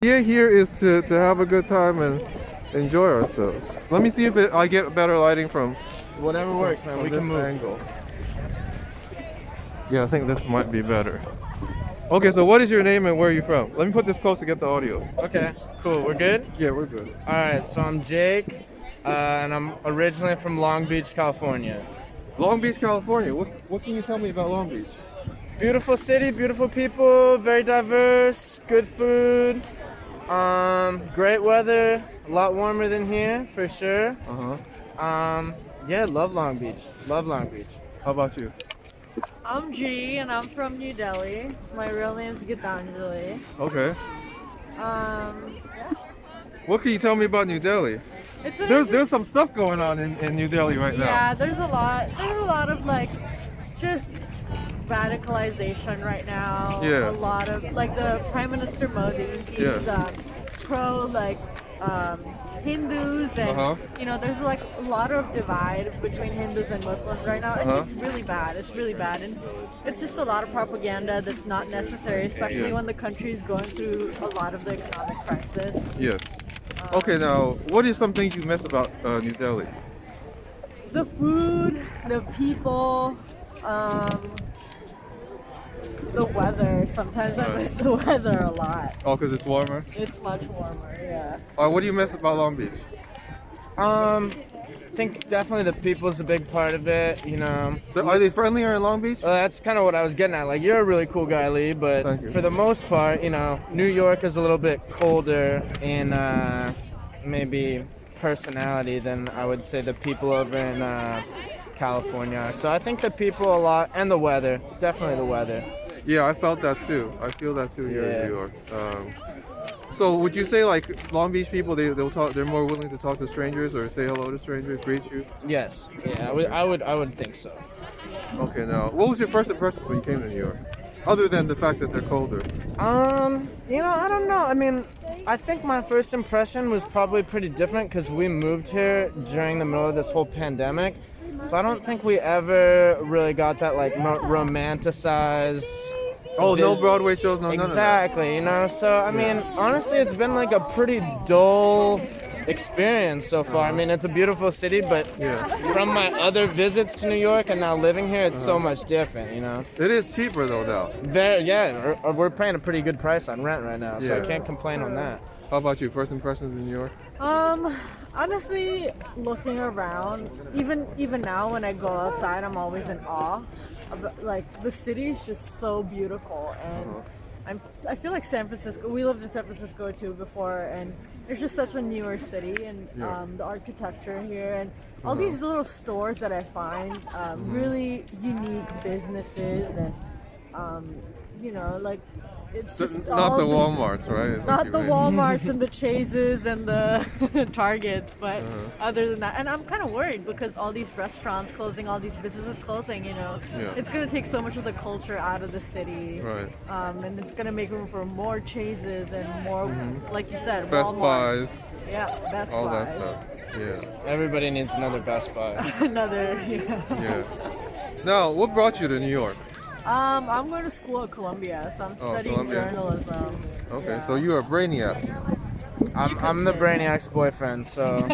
idea here is to have a good time and enjoy ourselves. Let me see if I get better lighting from Whatever works, man. We this can move. angle. Yeah, I think this might be better. Okay, so what is your name and where are you from? Let me put this close to get the audio. Okay, cool. We're good? Yeah, we're good. All right, so I'm Jake, and I'm originally from Long Beach, California. Long Beach, California. What can you tell me about Long Beach? Beautiful city, beautiful people, very diverse, good food, great weather, a lot warmer than here, for sure. Yeah, love Long Beach. Love Long Beach. How about you? I'm G and I'm from New Delhi. My real name's Gitanjali. Okay. Yeah. What can you tell me about New Delhi? It's There's some stuff going on in New Delhi right now. yeah, there's a lot of like just radicalization right now. Yeah. A lot of like the Prime Minister Modi, he's pro like Hindus and there's like a lot of divide between Hindus and Muslims right now, and it's really bad. It's really bad, and it's just a lot of propaganda that's not necessary, especially when the country is going through a lot of the economic crisis. Yes. Okay, now what are some things you miss about New Delhi? The food, the people, the weather. Sometimes I miss the weather a lot. Oh, because it's warmer? It's much warmer, yeah. What do you miss about Long Beach? I think definitely the people's a big part of it, you know. Are they friendlier in Long Beach? That's kind of what I was getting at. Like, you're a really cool guy, Lee, but Thank you. for the most part, you know, New York is a little bit colder in maybe personality than I would say the people over in California are. So I think the people a lot, and the weather, definitely the weather. Yeah, I felt that too. I feel that too here in Yeah. New York. So would you say like Long Beach people they'll talk, they're more willing to talk to strangers or say hello to strangers, greet you? Yes, yeah, I would think so. Okay, now what was your first impression when you came to New York? Other than the fact that they're colder. You know, I don't know. I mean, I think my first impression was probably pretty different because we moved here during the middle of this whole pandemic. So I don't think we ever really got that like romanticized. Oh, no vis- Broadway shows, no none of that. Exactly, you know. So I mean, honestly, it's been like a pretty dull experience so far. I mean, it's a beautiful city, but from my other visits to New York and now living here, it's so much different, you know. It is cheaper though now. We're paying a pretty good price on rent right now, so I Yeah. can't complain on that. How about you? First impressions in New York? Honestly, looking around, even now when I go outside, I'm always in awe. Like the city is just so beautiful, and I feel like San Francisco. We lived in San Francisco too before, and it's just such a newer city, and the architecture here, and all these little stores that I find, really unique businesses, and like it's just Not all the this- Walmarts, right? is what Not you the mean. Walmarts and the Chases and the Targets, but other than that, and I'm kind of worried because all these restaurants closing, all these businesses closing, it's gonna take so much of the culture out of the city, Right. and it's gonna make room for more Chases and more, like you said, Best Walmarts. Buys, Yeah, Best all Buys. that stuff. Yeah, Everybody needs another Best Buy. Another, yeah. Now, what brought you to New York? I'm going to school at Columbia, so I'm studying Columbia. journalism. Okay, Yeah. so you're a brainiac. I'm the Brainiac's boyfriend, so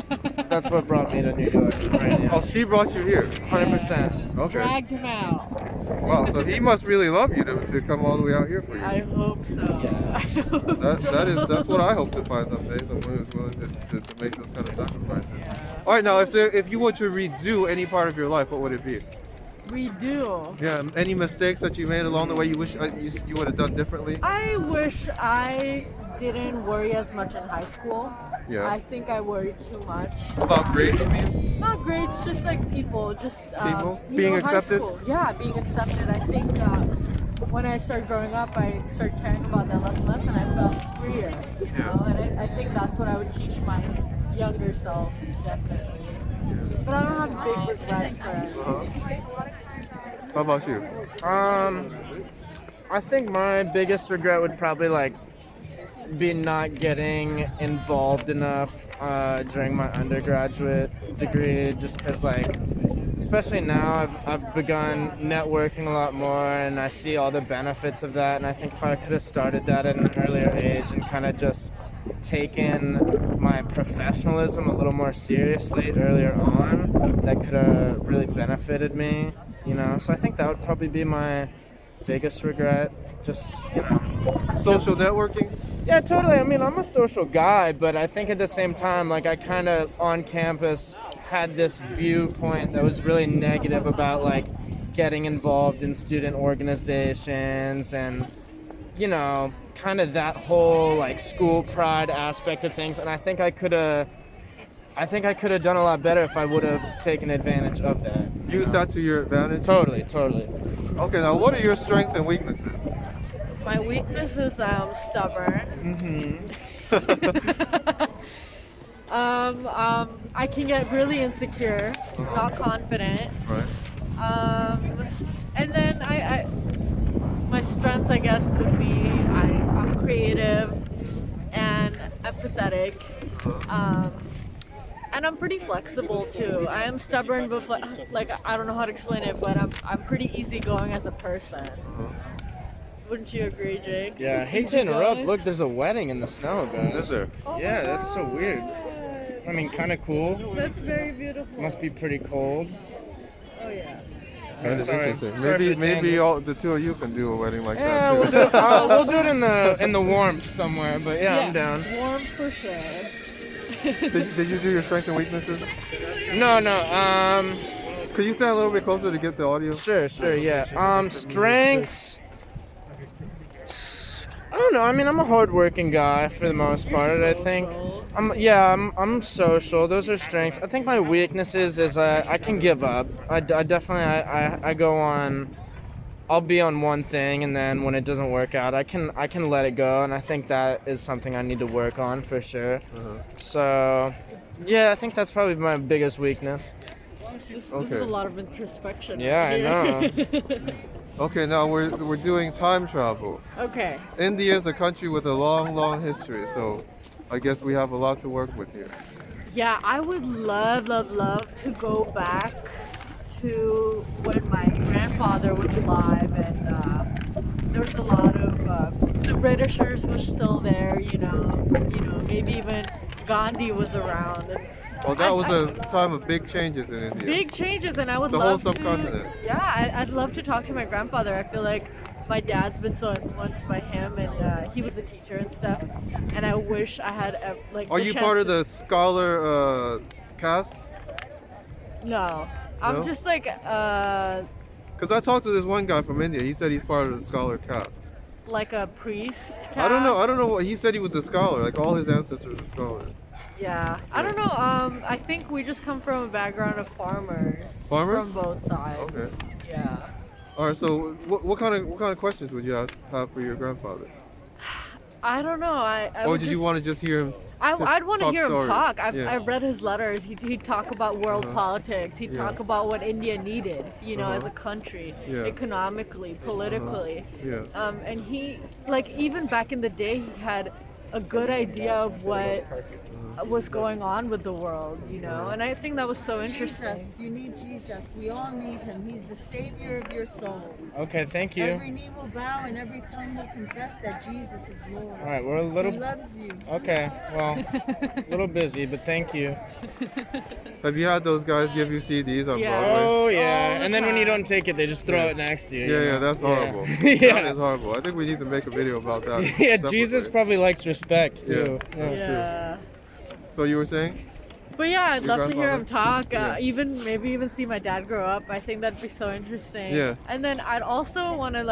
that's what brought me to New York. Brainiac. Oh, she brought you here. 100%. Okay. Dragged him out. Wow, so he must really love you to come all the way out here for you. I hope so. Yeah. I hope so. That's what I hope to find someday. Someone who's willing to make those kind of sacrifices. All right, now if you were to redo any part of your life, what would it be? We do. Yeah, any mistakes that you made along the way you wish you would have done differently? I wish I didn't worry as much in high school. Yeah. I think I worried too much. About grades, you mean? Not grades, just like people, just People? Being high accepted? school. Yeah, being accepted. I think when I started growing up, I started caring about that less and less, and I felt freer. You know, and I think that's what I would teach my younger self, definitely. But I don't have big regrets or anything. How about you? I think my biggest regret would probably like be not getting involved enough during my undergraduate degree, just because like especially now, I've begun networking a lot more, and I see all the benefits of that. And I think if I could have started that at an earlier age and kind of just taken my professionalism a little more seriously earlier on, that could have really benefited me, you know. So I think that would probably be my biggest regret. Just, you know. Social networking? Yeah, totally. I mean, I'm a social guy, but I think at the same time, like, I kind of on campus had this viewpoint that was really negative about, like, getting involved in student organizations and, you know, kind of that whole, like, school pride aspect of things. And I think I could have done a lot better if I would have taken advantage of that. Use that to your advantage? Totally. Okay, now what are your strengths and weaknesses? My weakness is I'm stubborn. I can get really insecure, not confident. Right. And then my strengths, I guess, would be I'm creative and empathetic. And I'm pretty flexible too. I am stubborn, but like I don't know how to explain it, but I'm pretty easygoing as a person. Wouldn't you agree, Jake? Yeah, I hate to interrupt. Look, there's a wedding in the snow, guys. Is there? Yeah, that's so weird. I mean, kind of cool. That's very beautiful. Must be pretty cold. Oh yeah. That is Sorry. interesting. Sorry Maybe for the tangent. all the two of you can do a wedding like Yeah, that we'll too. do it. We'll do it in the warmth somewhere. But yeah, I'm down. Warm for sure. Did you do your strengths and weaknesses? No. Could you stand a little bit closer to get the audio? Sure. Yeah. Strengths. I don't know. I mean, I'm a hardworking guy for the most part. I think. I'm social. Those are strengths. I think my weaknesses is I can give up. I definitely I go on. I'll be on one thing, and then when it doesn't work out, I can let it go, and I think that is something I need to work on for sure. So, yeah, I think that's probably my biggest weakness. This Okay. is a lot of introspection. Yeah, I know. Okay, now we're doing time travel. Okay. India is a country with a long history, so I guess we have a lot to work with here. Yeah, I would love to go back to when my grandfather was alive, and there was a lot of the Britishers were still there. You know, maybe even Gandhi was around. And Well, that was a time of big changes in India. big changes, and I would The whole love subcontinent. I'd love to talk to my grandfather. I feel like my dad's been so influenced by him, and he was a teacher and stuff. And I wish I had like. Are you part of the scholar caste? No, I'm No? just like Because I talked to this one guy from India. He said he's part of the scholar caste. like a priest. I don't know what he said. He was a scholar. Like all his ancestors were scholars. Yeah, I don't know. I think we just come from a background of farmers. Farmers? From both sides. Okay. Yeah. All right. So what kind of questions would you have for your grandfather? I don't know. I Or would did you want to just hear him? I'd want to talk hear him stories? talk. Yeah. I've read his letters. He'd talk about world politics. He'd Yeah. talk about what India needed, as Uh-huh. a country, Yeah. economically, politically. Yeah. And he, like, even back in the day, he had a good idea of what was going on with the world, and I think that was so interesting. Jesus, you need Jesus. We all need him. He's the savior of your soul. Okay, thank you. Every knee will bow and every tongue will confess that Jesus is Lord. All right, we're a little. He loves you. Okay, well, a little busy, but thank you. Have you had those guys give you CDs on Yeah. Broadway? Oh All yeah, the and then when you time. don't take it, they just throw it next to you. you Yeah, know? that's horrible. Yeah. That is horrible. I think we need to make a video about that. Yeah, separately. Jesus probably likes respect too. Yeah. Yeah. Yeah. So you were saying? But yeah, I'd Your love to hear him grandfather? talk. Yeah. Maybe even see my dad grow up. I think that'd be so interesting. Yeah. And then I'd also want to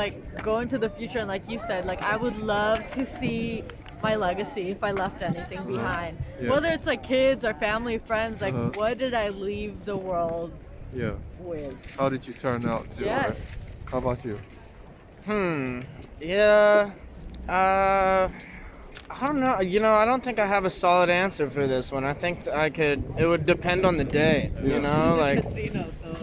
go into the future, and like you said, I would love to see my legacy if I left anything behind. Yeah. Whether it's kids or family, friends, Uh-huh. what did I leave the world Yeah. with? How did you turn out too? Yes. Right? How about you? Yeah. I don't know. I don't think I have a solid answer for this one. I think it would depend on the day. You know, Casino, though.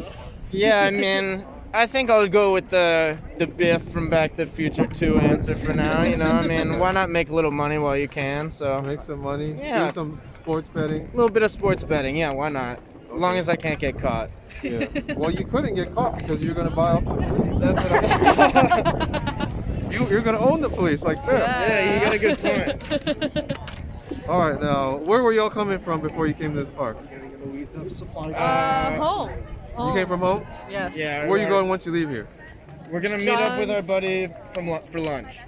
Yeah, I mean, I think I'll go with the Biff from Back to the Future 2 answer for now. I mean, why not make a little money while you can? So Make some money. Yeah. Do some sports betting. a little bit of sports betting. Yeah, why not? As long as I can't get caught. Yeah. Well, you couldn't get caught because you're gonna buy off the police. That's what I You're gonna own the police like that. Yeah, you got a good point. All right, now where were y'all coming from before you came to this park? Home. You came from home. Yes. Yeah. Where are you going once you leave here? We're gonna meet up with John. our buddy for lunch.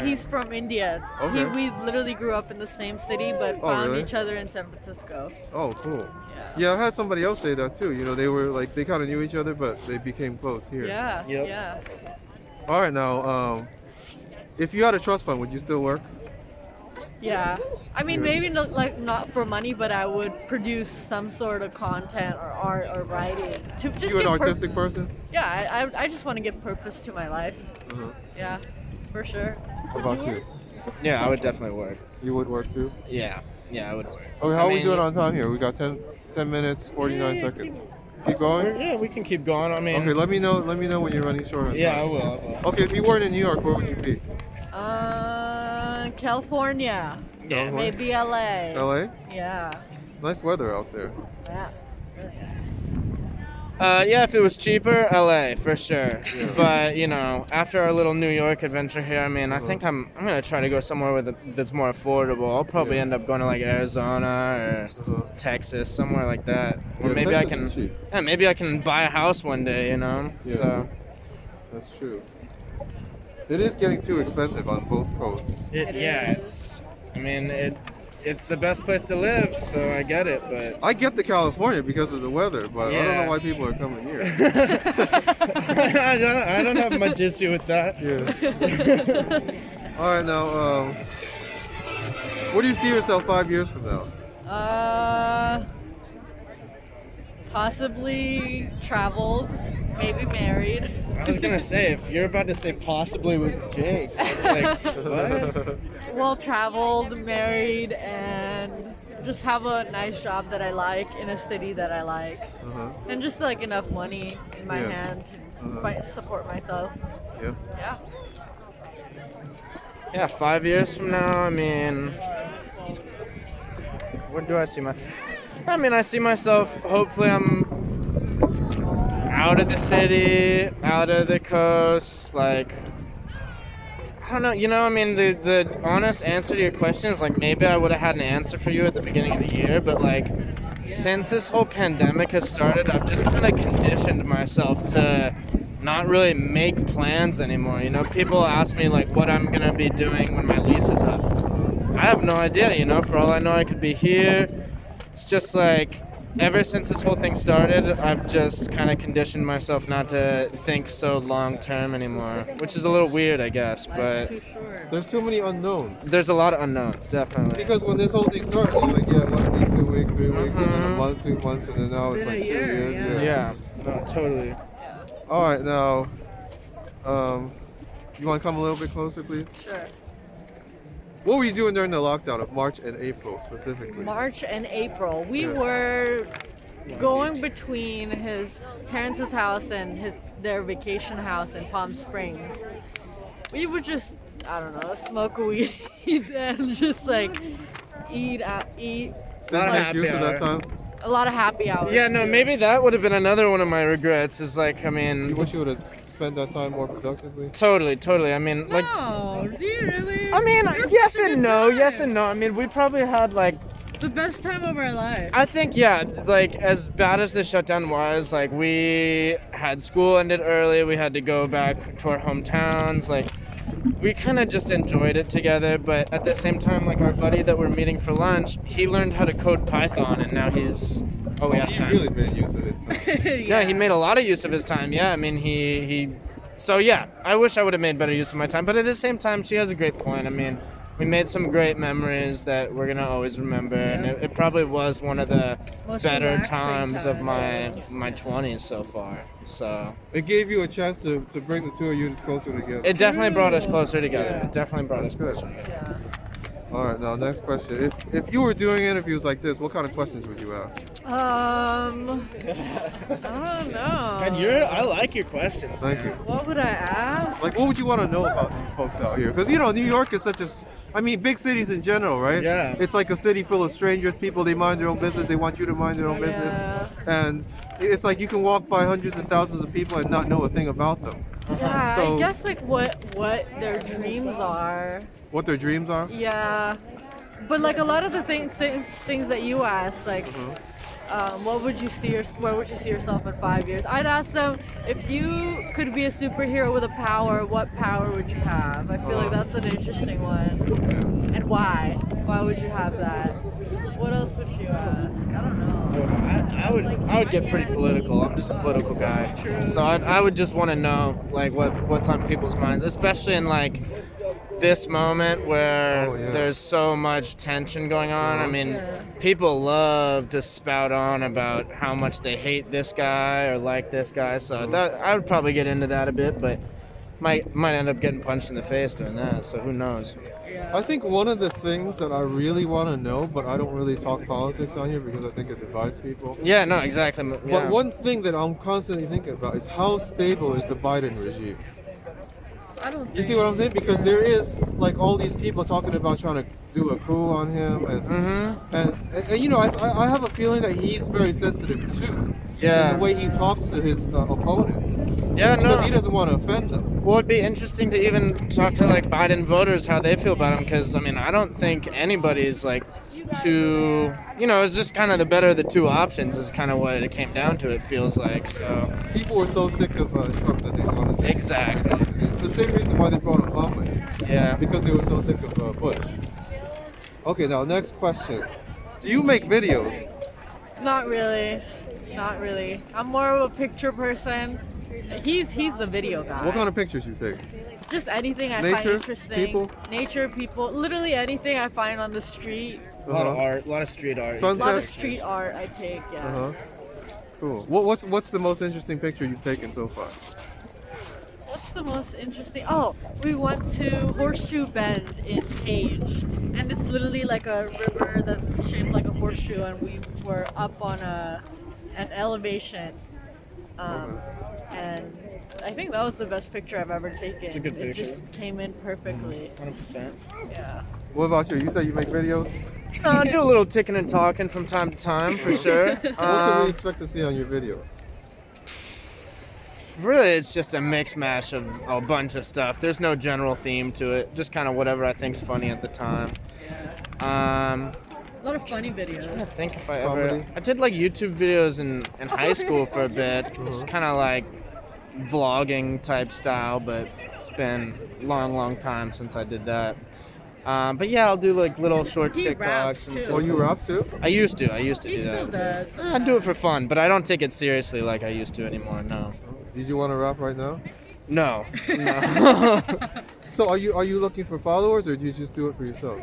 He's from India. Okay. We literally grew up in the same city, but found really? each other in San Francisco. Oh, cool. Yeah. Yeah, I had somebody else say that too. You know, they were like they kind of knew each other, but they became close here. Yeah. Yep. Yeah. All right, now, if you had a trust fund, would you still work? Yeah. I mean, Yeah. maybe not for money, but I would produce some sort of content or art or writing to just You an give artistic person? Yeah, I just want to give purpose to my life. Uh-huh. Yeah, for sure. What about you? Yeah, I would definitely work. You would work too? Yeah, I would work. Okay, how I are we mean, doing on time here? We got 10 minutes, 49 seconds. Keep going? Yeah, we can keep going. I mean, Okay, let me know when you're running short on yeah, I time. will. Okay, if you weren't in New York, where would you be? California, Yeah. maybe LA. LA? Yeah, Nice weather out there. yeah, really nice. Yeah, if it was cheaper, LA for sure. Yeah. But you know, after our little New York adventure here, I mean, I think I'm gonna try to go somewhere that's more affordable. I'll probably Yeah. end up going to like Arizona or Uh-huh. Texas, somewhere like that. Or Yeah, maybe Texas I can, is cheap. yeah, maybe I can buy a house one day. You know. Yeah. So That's true. It is getting too expensive on both coasts. it's the best place to live, so I get it. But I get to California because of the weather, but I don't Yeah. know why people are coming here. I don't have much issue with that. Yeah. All right, now, where do you see yourself 5 years from now? Possibly traveled, maybe married. I was gonna say, if you're about to say possibly with Jake, it's like what? Well traveled, married, and just have a nice job that I like in a city that I like, Uh-huh. and just like enough money in my Yeah. hand to support myself. Yeah. Yeah. Yeah, 5 years from now, I mean, where do I see I see myself, hopefully I'm out of the city, out of the coast, like, I don't know, the honest answer to your question is, like, maybe I would have had an answer for you at the beginning of the year, but, like, since this whole pandemic has started, I've just kind of conditioned myself to not really make plans anymore. You know, people ask me, like, what I'm gonna be doing when my lease is up. I have no idea, you know, for all I know, I could be here. It's just like, ever since this whole thing started, I've just kind of conditioned myself not to think so long term anymore, which is a little weird, I guess, but Too short. There's too many unknowns. there's a lot of unknowns, definitely. Because when this whole thing started, it was like, yeah, 1 week, 2 weeks, 3 weeks, and then a Mhm. month, 2 months, and then now it's Been a like 2 year, years. yeah. Yeah, no, totally. All right, now, you want to come a little bit closer, please? Sure. What were you doing during the lockdown of March and April specifically? March and April, we Yeah. were going between his parents' house and their vacation house in Palm Springs. We would just, I don't know, smoke weed and just like eat. Didn't Lot of make happy use of that hour. time? A lot of happy hours. Yeah, no, maybe that would have been another one of my regrets, is like, I You mean, wish you would have spent that time more productively? totally. I mean, like, No, do you really? I mean, You're yes such a and good no, time. yes and no. I mean, we probably had like, The best time of our life. I think, yeah, like as bad as the shutdown was, like we had school ended early, we had to go back to our hometowns, like we kind of just enjoyed it together. But at the same time, like our buddy that we're meeting for lunch, he learned how to code Python, and now he's we have He time. really made use of his time. Yeah, he made a lot of use of his time. Yeah, I mean, he. So yeah, I wish I would have made better use of my time. But at the same time, she has a great point. I mean, we made some great memories that we're gonna always remember, and it probably was one of the Most better relaxing times of time. my 20s so far. So It gave you a chance to bring the two of you closer together. it definitely brought us closer together. Yeah. It definitely brought us That's good. closer together. Yeah. All right, now next question. If you were doing interviews like this, what kind of questions would you ask? I don't know. And I like your questions. Thank you. What would I ask? Like, what would you want to know about these folks out here? Because, you know, New York is such a, I mean, big cities in general, right? Yeah. It's like a city full of strangers, people, they mind their own business, they want you to mind their own business. Yeah. And it's like you can walk by hundreds and thousands of people and not know a thing about them. Yeah, So- I guess like what their dreams are. What their dreams are. Yeah, but like a lot of the things that you ask, like, what would you see where would you see yourself in 5 years? I'd ask them if you could be a superhero with a power, what power would you have? I feel like that's an interesting one. And why? Why would you have that? What else would you ask? I don't know. I would get pretty political. I'm just a political guy. True. So I would just want to know like what's on people's minds, especially in like this moment where Oh, yeah. there's so much tension going on. I mean, Yeah. people love to spout on about how much they hate this guy or like this guy. So that I would probably get into that a bit, but might end up getting punched in the face doing that. So who knows? I think one of the things that I really want to know, but I don't really talk politics on here because I think it divides people. Yeah, no, exactly. But Yeah. one thing that I'm constantly thinking about is how stable is the Biden regime? I don't. You see what I'm saying? Because there is like all these people talking about trying to do a coup on him, and you know, I have a feeling that he's very sensitive too. Yeah. In the way he talks to his opponents, Yeah, because no. he doesn't want to offend them. Well, it'd be interesting to even talk to like Biden voters how they feel about him, because I mean I don't think anybody's like too, you know, it's just kind of the better of the two options is kind of what it came down to. It feels like so. People were so sick of Trump that they wanted to. Exactly. It's the same reason why they brought Obama in, Yeah. because they were so sick of Bush. Okay, now next question. Do you make videos? Not really. Not really. I'm more of a picture person. He's the video guy. What kind of pictures you take? Just anything I Nature, find interesting. people? Nature, people, literally anything I find on the street. A lot of Uh-huh. art, a lot of street art. A lot of Sunsets? street art I take, yes. Uh-huh. Cool. What's the most interesting picture you've taken so far? What's the most interesting? Oh, we went to Horseshoe Bend in Page, and it's literally like a river that's shaped like a horseshoe, and we were up on an elevation, and I think that was the best picture I've ever taken. It's a good It picture. just came in perfectly. 100%. Yeah. What about you? You said you make videos? I do a little ticking and talking from time to time for sure. What can we expect to see on your videos? Really, it's just a mix mash of a bunch of stuff. There's no general theme to it. Just kind of whatever I think's funny at the time. A lot of funny I videos. think if I Comedy? I did like YouTube videos in high school for a bit. It's kind of like vlogging type style, but it's been a long time since I did that. But yeah, I'll do like little short He raps, TikToks and too. Oh, stuff. you rap too? I used to He do still that. does. I do it for fun, but I don't take it seriously like I used to anymore. No. Did you want to rap right now? No. No. So are you looking for followers or do you just do it for yourself?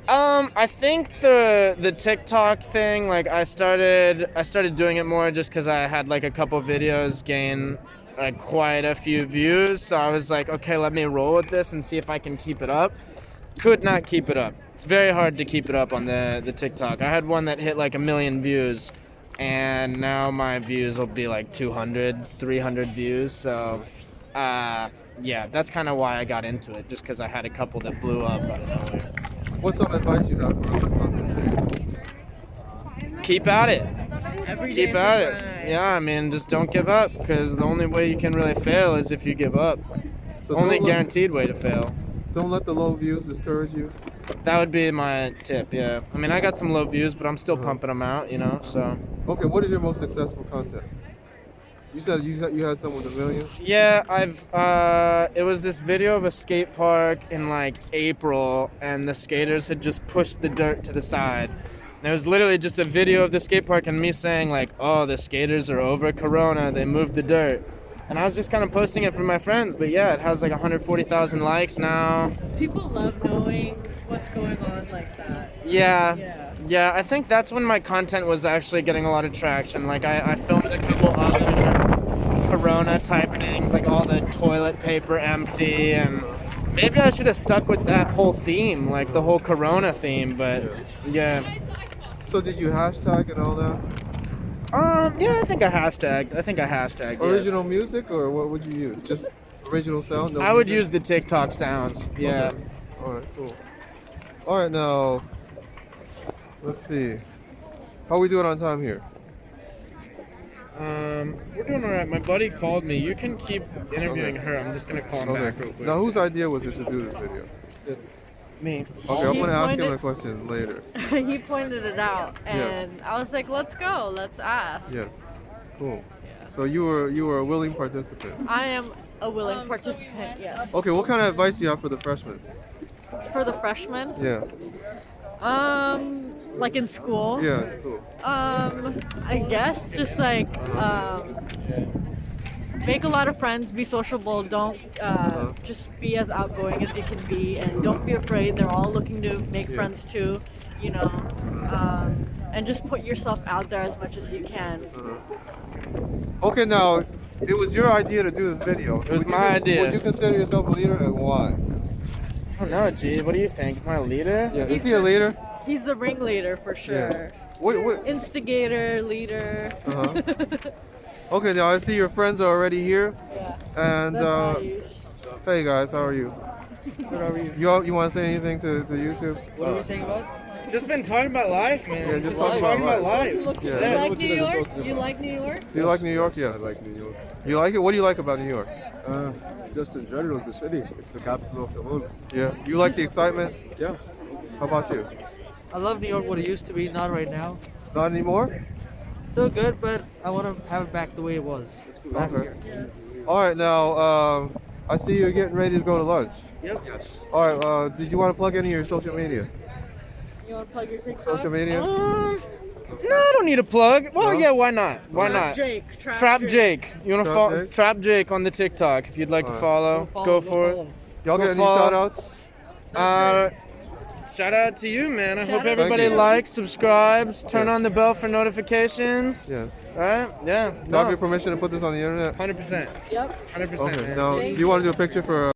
I think the TikTok thing, like I started doing it more just because I had like a couple videos gain like quite a few views. So I was like, okay, let me roll with this and see if I can keep it up. Could not keep it up. It's very hard to keep it up on the TikTok. I had one that hit like 1 million views, and now my views will be like 200, 300 views. So, yeah, that's kind of why I got into it, just because I had a couple that blew up out of nowhere. What's some advice you have for other content creators? Keep at it. Every Keep day's at a it. grind. Yeah, I mean, just don't give up, because the only way you can really fail is if you give up. So Only don't let- guaranteed way to fail. Don't let the low views discourage you. That would be my tip, yeah. I mean, I got some low views, but I'm still Uh-huh. pumping them out, you know, so. Okay, what is your most successful content? You said you had some with 1 million. Yeah, it was this video of a skate park in like April, and the skaters had just pushed the dirt to the side. And it was literally just a video of the skate park and me saying like, oh, the skaters are over Corona, they moved the dirt. And I was just kind of posting it for my friends, but yeah, it has like 140,000 likes now. People love knowing what's going on like that. Yeah. Yeah. Yeah, I think that's when my content was actually getting a lot of traction. Like I filmed a couple other Corona type things, like all the toilet paper empty and Maybe I should have stuck with that whole theme, like the whole Corona theme. But yeah. So did you hashtag and all that? Yeah, I think I hashtagged. Yes. Original music, or what would you use? Just original sound? No I would music? use the TikTok sounds. Yeah. Okay. All right, cool. All right, now let's see. How are we doing on time here? We're doing all right. My buddy called me. You can keep interviewing her. I'm just gonna call him back real quick. Now, whose idea was it to do this video? Me. Okay, I'm He gonna ask him pointed- a question later. He pointed it out, and I was like, "Let's go, let's ask." Yes. Cool. So you were a willing participant. I am a willing participant. Yes. Okay, what kind of advice do you have for the freshmen? For the freshmen, Yeah. like in school. Yeah, it's cool. I guess just like make a lot of friends, be sociable, don't just be as outgoing as you can be, and don't be afraid. They're all looking to make friends too, you know, and just put yourself out there as much as you can. Okay, now it was your idea to do this video. It was Would you my idea. Would you consider yourself a leader, and why? I don't know, G. What do you think? My leader? Yeah, is he a leader? He's the ringleader for sure. What? Instigator, leader. Uh-huh. Okay, now I see your friends are already here, Yeah. and That's how you hey guys, how are you? Good, how are you? You want to say anything to YouTube? What are we saying about? Just been talking about life, man. Yeah, just talking about life. Yeah. You like New York? You like New York? Do you like New York? Yes. I like New York. You like it? What do you like about New York? Just in general, the city. It's the capital of the world. Yeah. You like the excitement? Yeah. How about you? I love New York what it used to be, not right now. Not anymore? Still good, but I want to have it back the way it was last Okay. year. All right, now I see you're getting ready to go to lunch. Yep. All right. Did you want to plug any of your social media? You want to plug your TikTok? Social media? No, I don't need a plug. Well, No? yeah, why not? Why Trap not? Jake. Trap Jake. You wanna Trap follow Jake? Trap Jake on the TikTok if you'd like to Alright. follow. Go for it. Y'all Go get any follow. shout outs? Shout out to you, man. I Shout hope out to everybody you. likes, subscribes, turn Yeah. on the bell for notifications. Yeah. Alright? Yeah. Do I have No. your permission to put this on the internet? 100%. Yep. 100%. Okay. man. Now, do you want to do a picture for